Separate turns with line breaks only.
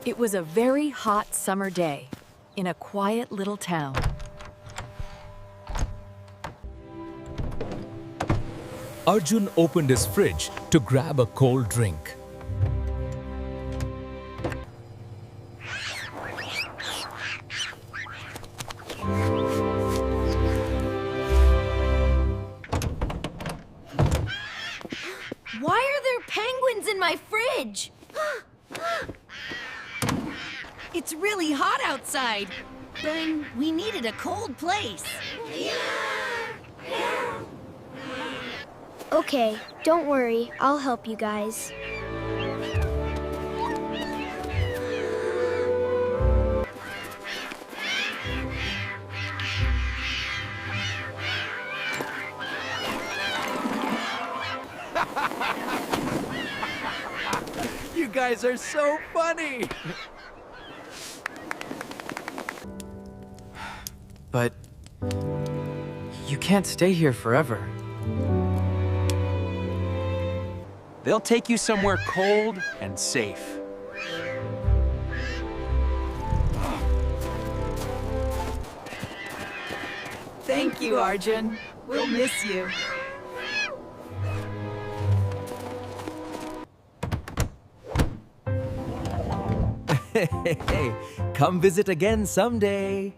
It was a very hot summer day in a quiet little town.
Arjun opened his fridge to grab a cold drink.
Why are there penguins in my fridge? It's really hot outside. Ben, we needed a cold place.
Okay, don't worry. I'll help you guys.
You guys are so funny!
But you can't stay here forever.
They'll take you somewhere cold and safe.
Thank you, Arjun. We'll miss you.
Hey, come visit again someday.